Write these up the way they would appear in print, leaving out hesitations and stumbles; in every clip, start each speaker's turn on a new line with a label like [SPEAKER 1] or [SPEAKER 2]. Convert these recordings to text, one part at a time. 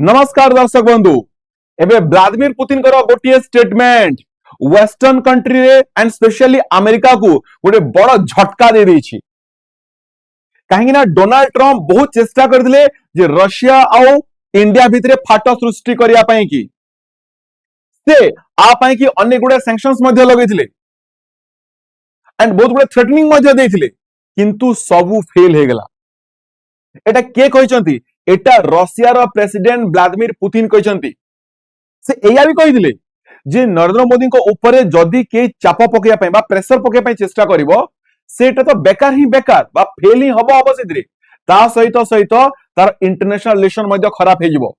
[SPEAKER 1] नमस्कार दर्शक बंधु एबे व्लादिमीर पुतिन करो गोटे स्टेटमेंट वेस्टर्न कंट्री रे एंड स्पेशली अमेरिका को गोटे बड़ झटका दे देछि कहीं ना डोनाल्ड ट्रम्प बहुत चेष्टा करथिले जे रशिया आउ इंडिया भितरे फाट सृष्टि करिया पई की से आ पई की अनेक गुडे सैंक्शंस मध्ये लगैथिले एंड बहुत गुडे थ्रेटनिंग मध्ये देथिले किंतु सबु फेल हे गेला एटा के कहिसंती एटा रशिया रो प्रेसिडेंट व्लादिमीर पुतिन कहिसंती से एया भी कहिथिले जे नरेंद्र मोदी को ऊपर जदि के चाप पकेया पई बा प्रेशर पकेया पई चेष्टा करिवो सेटा तो बेकार ही बेकार बा फेल ही हबो हबो सेद्रे ता सहित सहित तार इंटरनेशनल रिलेशन मध्ये खराब हे जिवो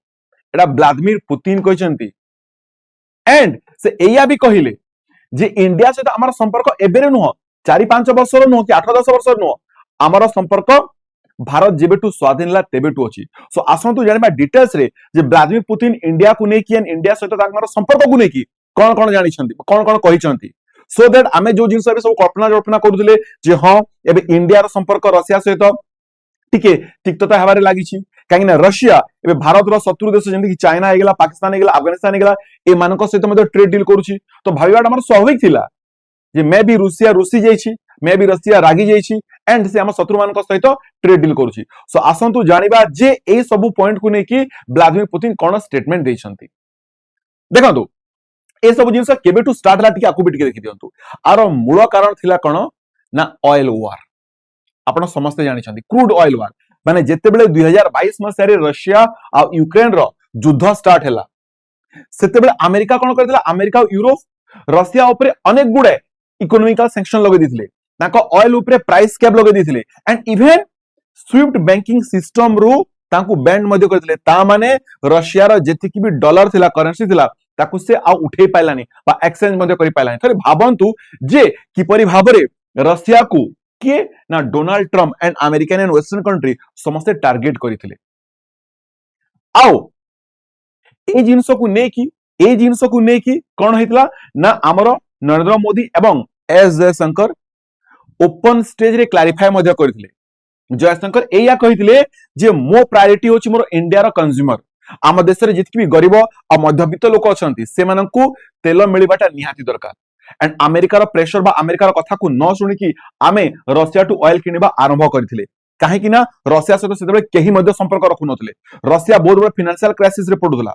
[SPEAKER 1] एटा व्लादिमीर पुतिन कहिसंती एंड से एया भी कहिले जे इंडिया सहित हमर संपर्क एबेरे नुह 4-5 वर्ष रो नुह कि 8-10 वर्ष रो नुह हमर संपर्क भारत जेबेटू स्वाधीन ला तेबेटू अछि सो आसंतु जानिबा डिटेल्स रे जे व्लादिमीर पुतिन इंडिया को नेकी एंड इंडिया सहित तांकर संपर्क को नेकी कोन कोन जानि छंती कोन कोन कहि छंती सो दैट आमे जो जिंस रे सब कल्पना करूथिले जे हां एबे इंडिया रो संपर्क रशिया सहित टिके तिक्तता हेबारे लागि छि काहे ना रशिया एबे भारत रो शत्रु देश जेंति कि चाइना हे गेला पाकिस्तान हे गेला अफगानिस्तान हे गेला ए मानको सहित मध्ये ट्रेड डील करूछि तो भाबिबाट हमर स्वाभाविक थिला जे मे भी रूसिया रूसी जाइछि मे भी रशिया रागी जाइछि एंड से हम शत्रु मान सहित ट्रेड डील करूछि सो आसंतु जानिबा जे ए सब पॉइंट को नेकी व्लादिमीर पुतिन कोन स्टेटमेंट दैछंती देखंतु ए सब जिंस केबेटू स्टार्ट ला टिके आकु बिटिके देखि दियंतु आरो मूल कारण थिला कोन ना ऑयल वार आपण समस्त जानि छंती क्रूड ऑयल वार माने जेते बेले 2022 मसिया रे रशिया आ यूक्रेन रो युद्ध स्टार्ट हैला सेते बेले अमेरिका कोन करथिला अमेरिका और यूरोप रशिया ऊपर अनेक गुडे इकोनॉमिकल सैंक्शन लगे दिथिले ताको ऑयल ऊपर प्राइस कैप लगे दिथिले and even SWIFT banking system रु ताको बैंड मध्ये करथिले ता माने रशिया रो जेतिकी भी डॉलर थिला करेंसी थिला ताको से आ उठे पाइलानी बा एक्सचेंज मध्ये करि पाइलानी थरे भाबंतु जे किपरि भाबरे रशिया को के ना Donald Trump and American and western country समस्त टारगेट करिथिले आओ ए जिंसो को नेकी कोन हेतला ना हमरो नरेंद्र मोदी एवं एस जयशंकर ओपन स्टेज रे क्लारिफाई मध्ये करथिले जयशंकर एया कहिथिले जे मो प्रायोरिटी होची मोर इंडिया रो कंज्यूमर आम देश रे जितकी भी गरीब आ मध्यबित्त लोक अछंती से माननकु तेल मिलिबाटा निहाती दरकार एंड अमेरिका रो प्रेशर बा अमेरिका रो कथा को न सुनि कि आमे रशिया टू ऑयल किनिबा आरंभ करथिले काहे कि ना रशिया सहित सेतबे केही मध्ये संपर्क रखु नथिले रशिया बहुत बड़ फाइनेंशियल क्राइसिस रे पडुला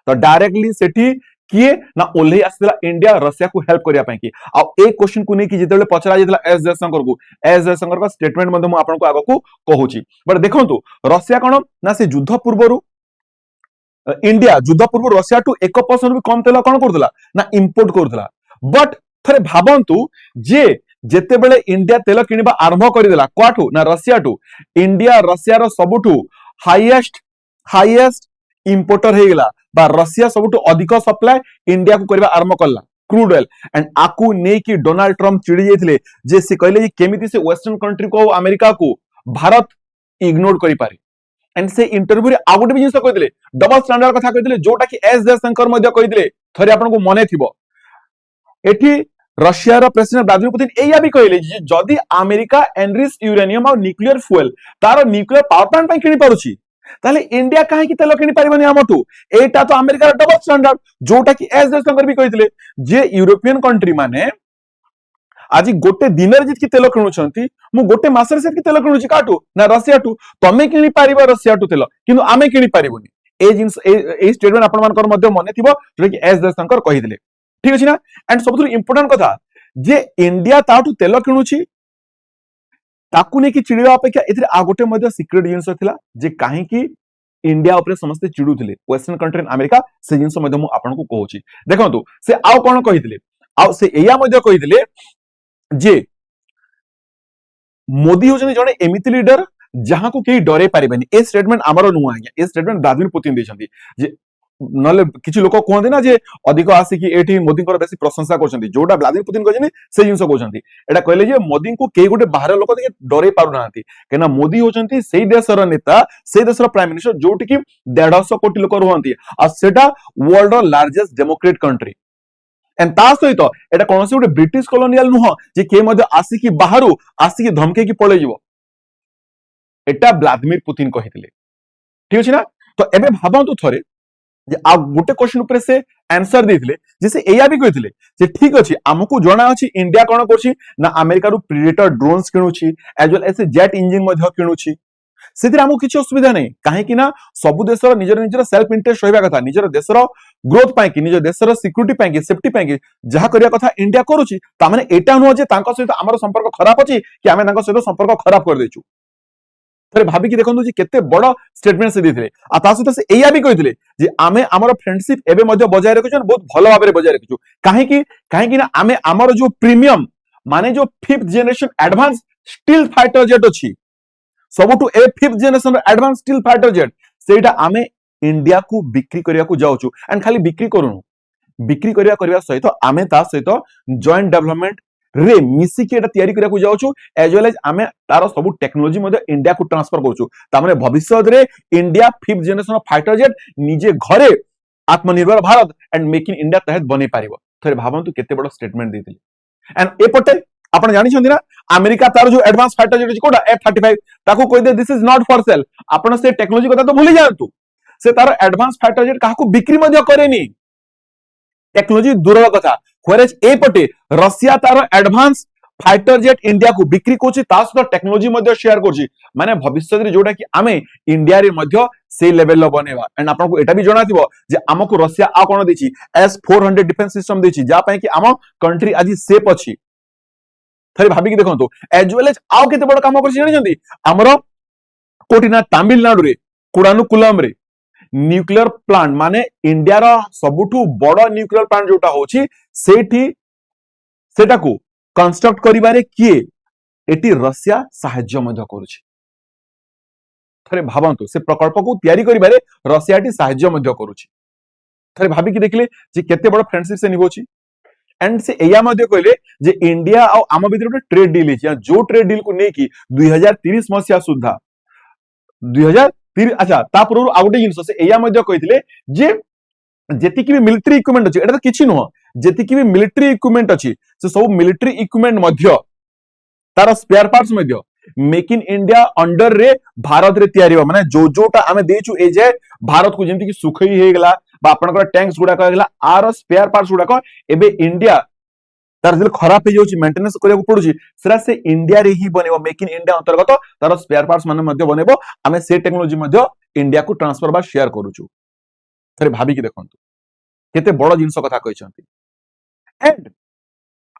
[SPEAKER 1] तो डायरेक्टली सेठी किए ना ओल्हे आसला इंडिया रशिया को हेल्प करिया पई कि आ ए क्वेश्चन को नै कि जेतेले पचरा जेतला एस जयशंकर का स्टेटमेंट मध्ये मु आपन को आगो को कहूची बट देखंतु रशिया कोन ना से युद्ध पूर्वरु इंडिया युद्ध पूर्व रशिया टू 1% भी कम तेल कोन करथला ना इंपोर्ट करथला बट थरे भाबंतु जे जेते बेले इंडिया तेल किनिबा आरंभ करि देला क्वाटू ना रशिया टू इंडिया रशिया रो सबुटू हाईएस्ट इंपोर्टर हे गेला बा रशिया सबुटू अधिक सप्लाई इंडिया को करबा आरंभ करला क्रूड ऑयल एंड आकु नै कि डोनाल्ड ट्रम्प चिड़ी जेथिले जे से कहले जे केमिति से वेस्टर्न कंट्री को अमेरिका को भारत इग्नोर करि पारे एंड से इंटरव्यू रे आगुटे भी जिंस कहिदिले डबल स्टैंडर्ड कथा कहिदिले जोटा कि एस जयशंकर मध्ये कहिदिले थरे आपन को मने थिबो एठी रशिया रो प्रेसिडेंट व्लादिमीर पुतिन एया भी कहले जे जदी अमेरिका एनरिच यूरेनियम और न्यूक्लियर फ्यूल तार न्यूक्लियर पावर प्लांट पई किनि पारुची ताले इंडिया काहे कि तेल किनि पारिबनी हमटू एटा तो अमेरिका रो डबल स्टैंडर्ड जोटा कि एस जयशंकर भी कहिदिले जे यूरोपियन कंट्री माने आज गोटे दिन रे जितकी तेल किणुछंती मु गोटे मासरे से तेल किणुची काटू ना रशिया टू तमे किनि पारिबा रशिया टू तेल किंतु आमे किनि पारिबनी ए जिंस ए स्टेटमेंट आपण मानकर मध्ये मने थिबो जो कि एस जयशंकर कहिदिले ठीक अछि ना एंड सबथु इंपोर्टेंट कथा जे इंडिया ताटू तेल किणुची ताकू ने कि चिड़िया अपेक्षा एथिरे आ गोटे मध्ये सीक्रेट जिंस थिला जे काहे कि इंडिया ऊपर समस्त चिड़ुथिले वेस्टर्न कंट्री इन अमेरिका से जिंस मध्ये मु आपन को कहूची देखंतु से आउ कोन कहिथिले आउ से एया मध्ये कहिथिले जे मोदी होजने जने एमिति लीडर जहां को केही डरे पारिबेनी ए स्टेटमेंट हमरो नुआ आज्ञा ए स्टेटमेंट व्लादिमीर पुतिन देछंती जे नले किछि लोक कहते ना जे अधिक आसी कि एठी मोदी को बेसी प्रशंसा करछंती जोडा व्लादिमीर पुतिन कहजनी से जिंस कहछंती एटा कहले जे मोदी को केही गोटे बाहर लोक देखे डरे पारु नांती केना मोदी होचंती सेही देशर नेता सेही देशर प्राइम मिनिस्टर जोटी कि 150 कोटी लोक रहंती आ सेटा वर्ल्ड रो लार्जेस्ट डेमोक्रेट कंट्री एंड ता सहित एटा कोनोसी गोटे ब्रिटिश कॉलोनियल नुह जे के मध्ये आसी कि बाहरु आसी कि धमके कि पळे जिवो एटा व्लादिमीर पुतिन कहितले ठीक अछि ना तो एबे भाबंतु थरे जे आ गोटे क्वेश्चन ऊपर से आंसर देथिले जे से एया भी कहिथिले जे ठीक अछि हमकु जणा अछि इंडिया कोन करछि ना अमेरिका रु प्रीडेटर ड्रोन्स किनुछि as well as jet engine मध्ये किनुछि सेतिर हमकु किछि असुविधा नै काहे कि ना सब देशर निजर निजर सेल्फ इंटरेस्ट होइबा कथा निजर देशर ग्रोथ पाए कि निजर देशर सिक्युरिटी पाए कि सेफ्टी पाए कि जहा करिया कथा इंडिया करूछि ता माने एटा न जे तांको सहित हमर संपर्क खराब अछि कि हमें तांको सहित संपर्क खराब कर देछु थरे भाबी कि देखंतु जे केते बड़ स्टेटमेंट से दिथिले आ ता सहित से एया भी कहिथिले जे आमे हमर फ्रेंडशिप एबे मध्ये बजाय रखिछु बहुत भलो भाबरे बजाय रखिछु काहे कि ना आमे हमर जो प्रीमियम माने जो 5th generation advance steel fighter jet अछि सबुठु ए 5th generation advance steel fighter jet सेटा आमे इंडिया को बिक्री करिया को जाउछु एंड खाली बिक्री करूनु बिक्री करिया सहित आमे ता सहित जॉइंट डेवलपमेंट रे मिसी के एटा तयारी करिया को जाउछु एज वेल एज आमे तारो सब टेक्नोलॉजी मध्ये इंडिया को ट्रांसफर करछु ता माने भविष्य रे India 5th generation fighter jet निजे घरे आत्मनिर्भर Bharat and make in India तहत बने पारिबो थरे भाबंतु केते बड़ स्टेटमेंट देथिले एंड एपटे आपण जानि छथि ना अमेरिका तार जो एडवांस फाइटर जेट कोडा F-35 ताको कोइ दे this is not for sale आपण से टेक्नोलॉजी कथा तो भूली जांतु से तार एडवांस फाइटर जेट काको बिक्री मध्ये करेनी टेक्नोलॉजी दूर कथा व्हेरेज एपटे रशिया तार एडवांस फाइटर जेट इंडिया को बिक्री कोछि तास तो टेक्नोलॉजी मध्ये शेयर कोछि माने भविष्य रे जोटा कि आमे इंडिया रे मध्ये से लेवल लो बनेवा एंड आपन को एटा भी जणाथिबो जे हमको रशिया आ कोन देछि S-400 डिफेंस सिस्टम देछि जा पय कि आम कंट्री आज सेफ अछि थरे भाबी कि देखंतु एज वेल एज आउ केते बड़ काम करछि जानि जंती हमरो कोटिना तमिलनाडु रे कुडानुकुलम रे न्यूक्लियर प्लांट माने इंडिया रो सबुठु बड़ न्यूक्लियर प्लांट जोटा होछि सेठी सेटा को कंस्ट्रक्ट करिबारे किए एटी रशिया सहाय्य मध्ये करूछि थरे भाबंतु से प्रकल्प को तयारी करिबारे रशिया टी सहाय्य मध्ये करूछि थरे भाबी कि देखले जे केते बड़ फ्रेंडशिप से निभोछि एंड से एया मध्ये कहले जे इंडिया आ आम भीतर गोटे ट्रेड डील अछि जो ट्रेड डील को नै कि 2030 मसिया सुद्धा 2030 अच्छा ता पूर्व आ गोटे जिंस से एया मध्ये कहिथिले जे जेतिकि भी मिलिटरी इक्विपमेंट अछि एटा तो किछि नुह जेतिकि भी मिलिटरी इक्विपमेंट अछि से सब मिलिटरी इक्विपमेंट मध्ये तार स्पेयर पार्ट्स मध्ये मेक इन इंडिया अंडर रे भारत रे तयारी माने जो जोटा आमे देछु ए जे भारत को जेंति कि सुखई हे गेला बा आपनकर टैंक्स गुडा कहला आर स्पेयर पार्ट्स गुडा को एबे इंडिया तार जे खराब हे जाउची मेंटेनेंस करिया को पडुची सेरा से इंडिया रे ही बनेबो मेक इन इंडिया अंतर्गत तार स्पेयर पार्ट्स माने मध्ये बनेबो आमे से टेक्नोलॉजी मध्ये इंडिया को ट्रांसफर बा शेयर करूछु थरे भाबी कि देखंतु केते बड़ जिंस कथा कहिसंती एंड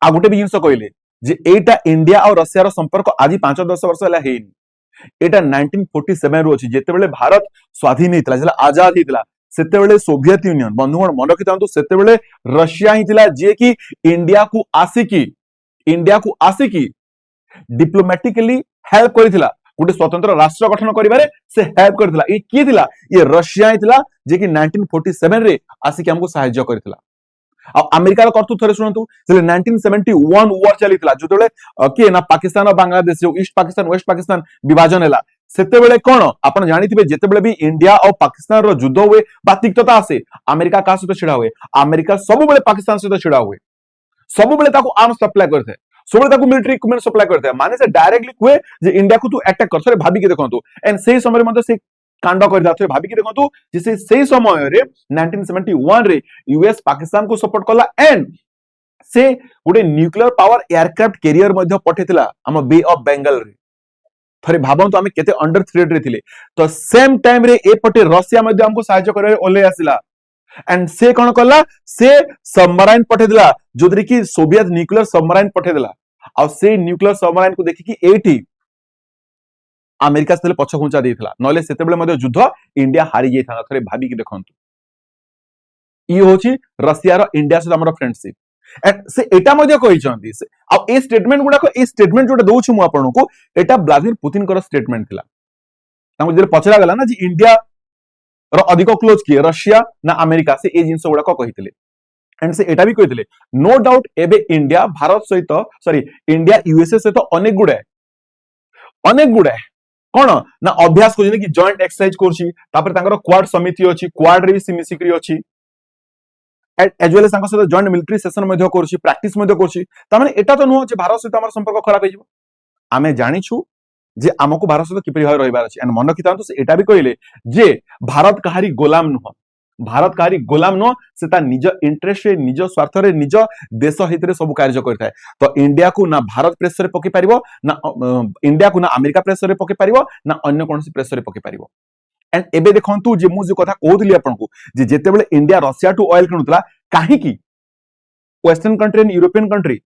[SPEAKER 1] आ गुटे भी जिंस कहले जे एटा इंडिया और रशिया रो संपर्क आज 5-10 वर्ष हला हेनी एटा 1947 रो अछि जेते बेले भारत स्वाधीन हेतला जला आजाद हेतला सेते बेले सोवियत यूनियन बंधुगण मन रखितांतु सेते बेले रशिया हितला जे कि इंडिया को आसिकी डिप्लोमेटिकली हेल्प करितला गुटे स्वतंत्र राष्ट्र गठन करिबारे से हेल्प करथिला ए की थिला ये रशिया हितला जे कि 1947 रे आसिकी हमको सहायता करथिला आ अमेरिका रो करतु थरे सुनंतु जे 1971 वॉर चलितला जोतले के ना पाकिस्तान और बांग्लादेश जो ईस्ट पाकिस्तान वेस्ट पाकिस्तान विभाजन हैला सेते बेले कोन आपण जानिथिबे जेते बेले भी इंडिया और पाकिस्तान रो युद्ध हुए बा तिक्तता आसे अमेरिका का सहित छिड़ा हुए अमेरिका सब बेले पाकिस्तान सहित छिड़ा हुए सब बेले ताको आर्म्स सप्लाई करथे सब बेले ताको मिलिटरी इक्विपमेंट सप्लाई करथे माने से डायरेक्टली कुए जे इंडिया को तू अटैक कर सरे भाबी के देखंतु एंड सेही समय मध्ये से कांड कर दाथे भाबी के देखंतु जिसे सेही समय रे 1971 रे यूएस पाकिस्तान को सपोर्ट करला एंड से गुटे न्यूक्लियर पावर एयरक्राफ्ट कैरियर मध्ये पठेतिला हम बे ऑफ बंगाल रे थरे भाबंतु आमे केते अंडर थ्रेट रे थिले तो सेम टाइम रे ए पटे रशिया मध्ये हमको सहायता करे ओले आसिला एंड से कोन करला से सबमराइन पठेदिला जोदरी की सोवियत न्यूक्लियर सबमराइन पठेदिला आ से न्यूक्लियर सबमराइन को देखि कि एठी अमेरिका से पछ घुंचा देथिला नले सेते बेले मध्ये युद्ध इंडिया हारि गई था थरे भाबी कि देखंतु ई होची रशिया रो इंडिया से हमर फ्रेंडशिप एंड से एटा मध्ये कहि चंती से आ ए स्टेटमेंट गुडा को ए स्टेटमेंट जोटा दउछु मु आपन को एटा व्लादिमीर पुतिन कर स्टेटमेंट थिला तांको जे पचरा गला ना जे इंडिया रो अधिक क्लोज किए रशिया ना अमेरिका से ए जिंस गुडा को कहितले एंड से एटा भी कहितले नो डाउट एबे इंडिया भारत सहित सॉरी इंडिया यूएसए सहित अनेक गुडा कोन ना अभ्यास को जे कि जॉइंट एक्सरसाइज करछि तापर तांकर क्वाड समिति अछि क्वाड रे भी सिमिसिक्री अछि एज वेल एज तांकर सहित जॉइंट मिलिटरी सेशन मध्ये करछि प्रैक्टिस मध्ये करछि त माने एटा तो नुह जे भारत सहित हमर संपर्क खराब हे जिवो आमे जानिछु जे आमको भारत सहित किपरि भाव रहिबार अछि एंड मन रखिथांतु से एटा भी कहले जे भारत काहारी गोलाम नुह, भारत काहारी गोलाम नुह, से ता निज इंटरेस्ट रे निज स्वार्थ रे निज देश हित रे सब कार्य करथाय। तो इंडिया को ना भारत प्रेशर रे पके परिबो ना इंडिया को ना अमेरिका प्रेशर रे पके परिबो ना अन्य कोनसी प्रेशर रे पके परिबो। एंड एबे देखंतु जे मु जे कथा कहउतली आपनकु जे जेतेबेले इंडिया रशिया टू ऑयल किनुतला काहे की western country and European country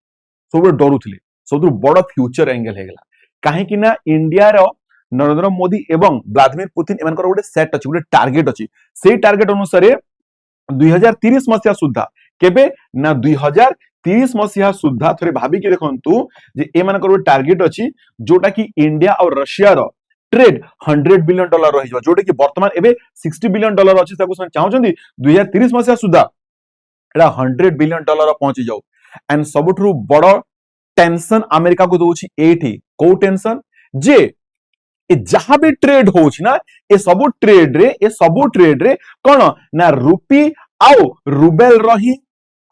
[SPEAKER 1] सब डरुथिले, सब बड़ फ्यूचर एंगल हेगला काहे की ना इंडिया रो नरेंद्र मोदी एवं व्लादिमीर पुतिन एमनकर गोटे सेट अछि, गोटे टार्गेट अछि। सेही टार्गेट अनुसार 2030 मसिया सुद्धा केबे ना 2030 मसिया सुद्धा थरे भाबी के देखंतु जे एमनकर गोटे टार्गेट अछि जोटा कि इंडिया और रशिया रो ट्रेड $100 बिलियन रही जो, जोटा कि वर्तमान एबे $60 बिलियन अछि, ताकू से चाहउछंती 2030 मसिया सुद्धा एला $100 बिलियन पहुंची जाऊ। एंड सबुठु बड़ टेंशन अमेरिका को दउछि एठी को टेंशन जे ए जहां भी ट्रेड होउछि ना ए सबु ट्रेड रे कोन ना रुपी आउ रुबेल रही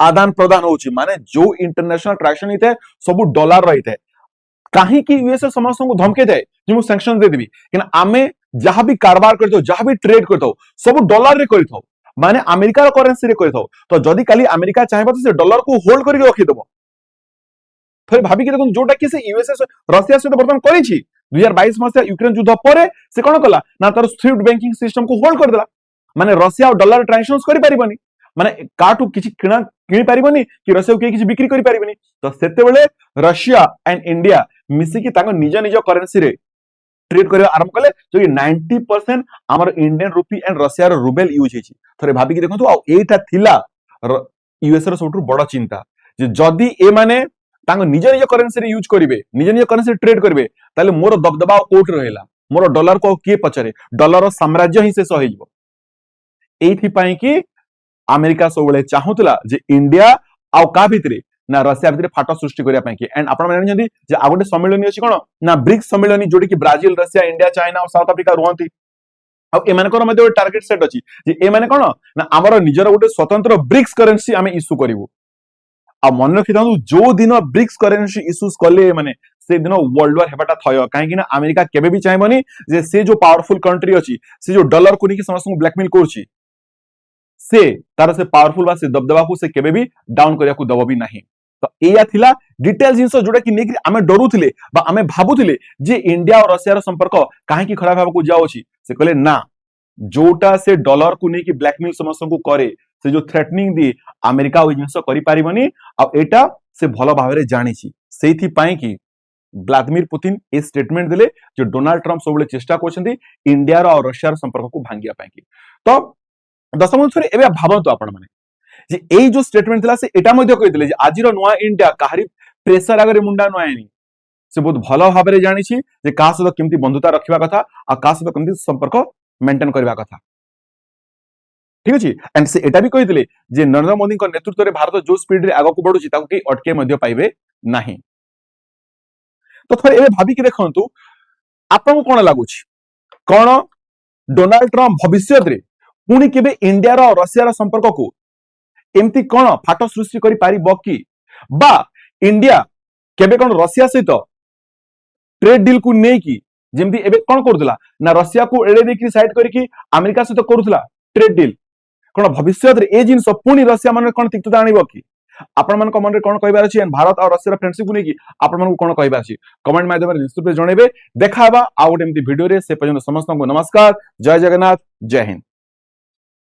[SPEAKER 1] आदान प्रदान होउछि, माने जो इंटरनेशनल ट्रांजैक्शन हिते सबु डॉलर रहिते काहे कि यूएसए समस्त को धमके दे जे मु सैंक्शन दे देबी कि आमे जहां भी कारबार करथो जहां भी ट्रेड करथो सब डॉलर रे करथो, माने अमेरिका करेंसी रे करथो। तो जदी काली अमेरिका चाहेबा तो से डॉलर को होल्ड करके रखि देबो। फिर भाभी के देखो जोटा कि से यूएसए रशिया से वर्तमान करिछि 2022 मसिया यूक्रेन युद्ध परे से कोन कला ना तार स्विफ्ट बैंकिंग सिस्टम को होल्ड कर देला, माने रशिया और डॉलर ट्रांजैक्शंस करि परिबनी, माने काटू किछि किनि परिबनी कि रशिया के किछि बिक्री करि परिबनी। तो सेते बेले रशिया एंड इंडिया मिसी कि ताको निज निज करेंसी रे ट्रेड करबा आरंभ कले, जो कि 90% हमर इंडियन रुपी एंड रशिया रो रुबेल यूज हेछि। थरे भाभी के देखंतु आ एटा थिला यूएस रो सबटु बड़ चिंता जे जदी ए माने तांग निज निज करेंसी रे यूज करिवे, निज निज करेंसी ट्रेड करिवे, ताले मोर दबदबा कोट रहला, मोर डॉलर को किए पचरे, डॉलर साम्राज्य ही शेष होई जबो। एथि पई कि अमेरिका सबले चाहुतला जे इंडिया आ का भितरे ना रशिया भितरे फाट सृष्टि करिया पई कि एंड आपण माने जंदी जे आ गोटे सम्मेलनी अछि कोन ना ब्रिक्स सम्मेलनी जोडी कि ब्राजील रशिया इंडिया चाइना और साउथ अफ्रीका रुहंती। आ एमानकर मध्ये टार्गेट सेट अछि जे ए माने कोन ना हमर निजर गोटे स्वतंत्र ब्रिक्स करेंसी आमे इश्यू करिवु। आ मन रखि थाउ जो दिन ब्रिक्स करेंसी इश्यूज कले माने से दिन वर्ल्ड वार हेबाटा थय, काहे कि ना अमेरिका केबे भी चाहेबनी जे से जो पावरफुल कंट्री अछि से जो डॉलर को निकि समस्त को ब्लैकमेल करछि से तार से पावरफुल बा से दबदबा को से केबे भी डाउन करिया को दबो भी नहीं। तो एया थिला डिटेल जिंसो जोडा कि नेकि आमे डरुथिले बा आमे भाबुथिले जे इंडिया और रशिया रो संपर्क काहे कि खराब होबा को जाउछि, से कहले ना जोटा से डॉलर को नेकि ब्लैकमेल समस्त को करे से जो थ्रेटनिंग दी अमेरिका ओ जिंसो करि पारिबनी। आ एटा से भलो भाबरे जानिछि, सेथि पई कि व्लादिमीर पुतिन ए स्टेटमेंट दिले जो डोनाल्ड ट्रम्प सबले चेष्टा करछन्ती इंडिया रो और रशिया रो संपर्क को भांगिया पई कि। तो दशम थरे एबे भाबंतु आपण माने जे एई जो स्टेटमेंट थिला से एटा मध्ये कहिदिले जे आजिरो नुआ इंडिया काहारी प्रेशर आगरे मुंडा नुआएनी, से बहुत भलो भाबरे जानिछि जे का सहित केमती बंधुता रखिबा कथा आ का सहित केमती संपर्क मेंटेन करबा कथा। ठीक अछि। एंड से एटा भी कहिदिले जे नरेंद्र मोदी को नेतृत्व रे भारत जो स्पीड रे आगो को बढ़ुछि ताको कि अटके मध्ये पाइबे नाही। तो थरे एबे भाबी कि देखंतु आपन कोन लागुछि कोन डोनाल्ड ट्रम्प भविष्य रे पुणी केबे इंडिया रो रशिया रो संपर्क को एमती कोन फाट सृष्टि करि पारिबो कि बा इंडिया केबे कोन रशिया सहित ट्रेड डील को नै कि जेमती एबे कोन करथला ना रशिया को एडे देखि साइड करि कि अमेरिका सहित करथला ट्रेड डील, कोन भविष्य रे ए जिंस पुणी रशिया मन कोन तिक्तता आनिबो कि आपण मन को मन रे कोन कहबार अछि भारत और रशिया रो फ्रेंडशिप को नै कि आपण मन को कोन कहबार अछि कमेंट माध्यम रे निश्चित जणेबे। देखाबा आ गोटे एमती वीडियो रे, से पर्यंत समस्त को नमस्कार, जय जगन्नाथ, जय हिंद।